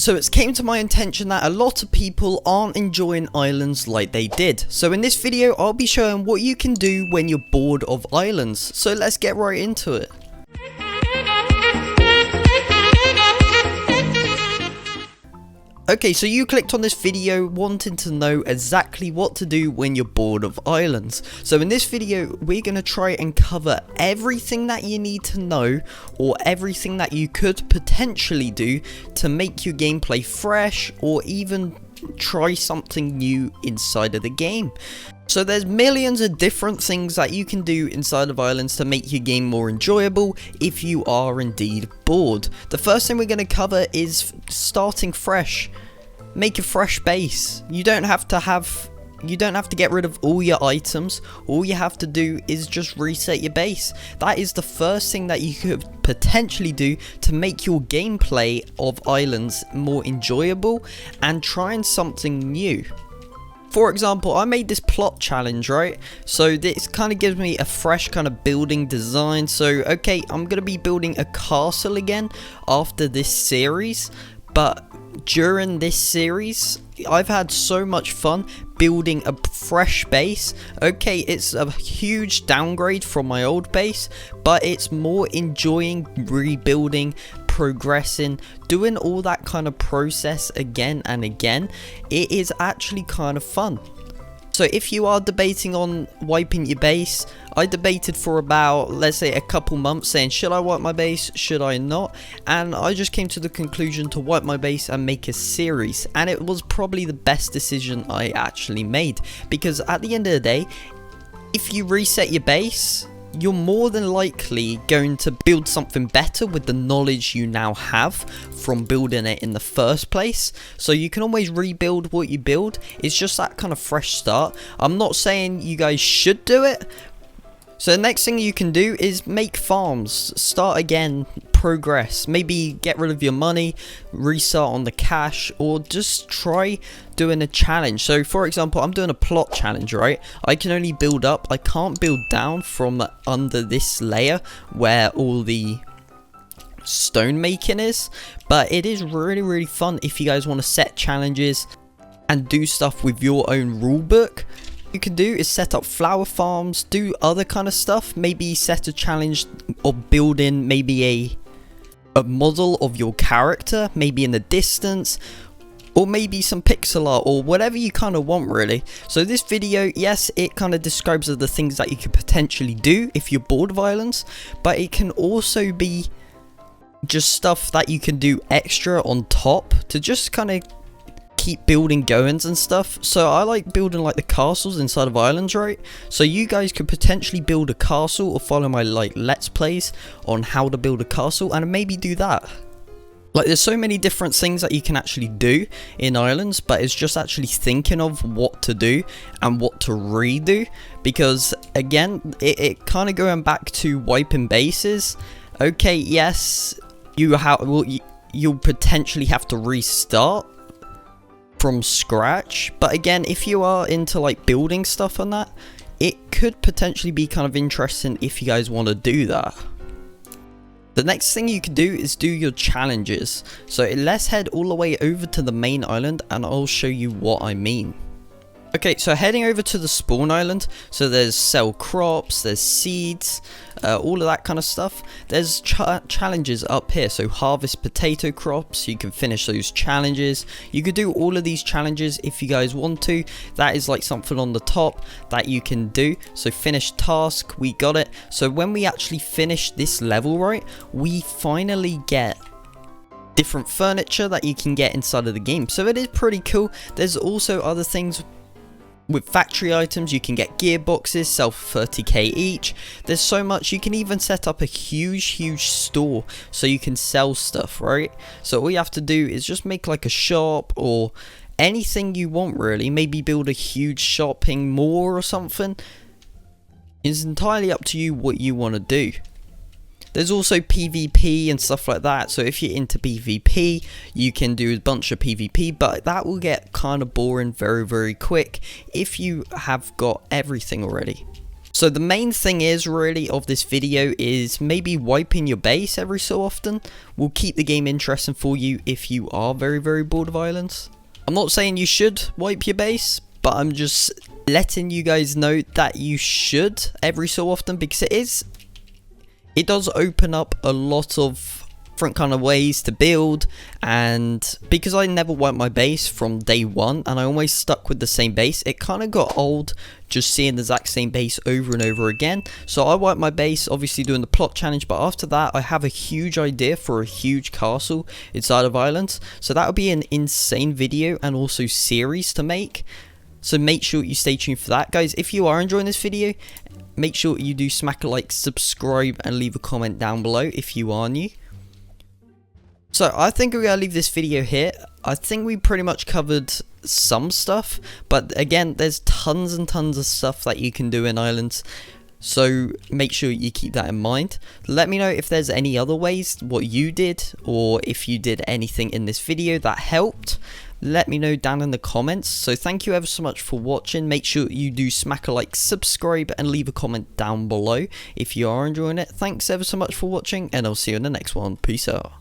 So it's came to my attention that a lot of people aren't enjoying islands like they did. So in this video I'll be showing what you can do when you're bored of islands. So let's get right into it. Okay, so you clicked on this video wanting to know exactly what to do when you're bored of islands. So in this video, we're going to try and cover everything that you need to know, or everything that you could potentially do to make your gameplay fresh, or even try something new inside of the game. So there's millions of different things that you can do inside of islands to make your game more enjoyable if you are indeed bored. The first thing we're going to cover is starting fresh. Make a fresh base. You don't have to get rid of all your items. All you have to do is just reset your base. That is the first thing that you could potentially do to make your gameplay of islands more enjoyable and trying something new. For example, I made this plot challenge, right? So this kind of gives me a fresh kind of building design. So, okay, I'm going to be building a castle again after this series. But during this series, I've had so much fun building a fresh base. Okay, it's a huge downgrade from my old base, but it's more enjoying rebuilding, progressing, doing all that kind of process again and again. It is actually kind of fun. So if you are debating on wiping your base, I debated for about, let's say, a couple months saying, should I wipe my base, should I not? And I just came to the conclusion to wipe my base and make a series. And it was probably the best decision I actually made. Because at the end of the day, if you reset your base, you're more than likely going to build something better with the knowledge you now have from building it in the first place. So you can always rebuild what you build. It's just that kind of fresh start. I'm not saying you guys should do it. So the next thing you can do is make farms, start again, progress, maybe get rid of your money, restart on the cash, or just try doing a challenge. So for example, I'm doing a plot challenge, right? I can only build up, I can't build down from under this layer where all the stone making is, but it is really fun if you guys want to set challenges and do stuff with your own rule book. You can do is set up flower farms, do other kind of stuff, maybe set a challenge of building maybe a model of your character, maybe in the distance, or maybe some pixel art, or whatever you kind of want really. So this video, yes, it kind of describes the things that you could potentially do if you're bored of islands, but it can also be just stuff that you can do extra on top to just kind of keep building goings and stuff. So I like building like the castles inside of islands, right? So you guys could potentially build a castle or follow my like let's plays on how to build a castle and maybe do that. Like there's so many different things that you can actually do in islands, but it's just actually thinking of what to do and what to redo, because again it kind of going back to wiping bases. Okay, yes, you'll potentially have to restart from scratch, but again, if you are into like building stuff on that, it could potentially be kind of interesting if you guys want to do that. The next thing you can do is do your challenges. So let's head all the way over to the main island and I'll show you what I mean. Okay, so heading over to the spawn island, so there's sell crops, there's seeds, all of that kind of stuff. There's challenges up here, so harvest potato crops, you can finish those challenges. You could do all of these challenges if you guys want to. That is like something on the top that you can do. So finish task, we got it. So when we actually finish this level, right, we finally get different furniture that you can get inside of the game. So it is pretty cool. There's also other things. With factory items, you can get gearboxes, sell for 30k each. There's so much. You can even set up a huge store so you can sell stuff, right? So all you have to do is just make like a shop or anything you want really. Maybe build a huge shopping mall or something. It's entirely up to you what you want to do. There's also PvP and stuff like that, so if you're into PvP, you can do a bunch of PvP, but that will get kind of boring very quick if you have got everything already. So the main thing is really of this video is maybe wiping your base every so often will keep the game interesting for you if you are very bored of islands. I'm not saying you should wipe your base, but I'm just letting you guys know that you should every so often, because it does open up a lot of different kind of ways to build. And because I never wiped my base from day one and I always stuck with the same base, it kind of got old just seeing the exact same base over and over again. So I wiped my base, obviously doing the plot challenge, but after that I have a huge idea for a huge castle inside of Islands, so that would be an insane video and also series to make. So make sure you stay tuned for that, guys. If you are enjoying this video, make sure you do smack a like, subscribe, and leave a comment down below if you are new. So I think we're going to leave this video here. I think we pretty much covered some stuff, but again, there's tons and tons of stuff that you can do in Islands. So make sure you keep that in mind. Let me know if there's any other ways, what you did, or if you did anything in this video that helped. Let me know down in the comments. So thank you ever so much for watching. Make sure you do smack a like, subscribe, and leave a comment down below if you are enjoying it. Thanks ever so much for watching, and I'll see you in the next one. Peace out.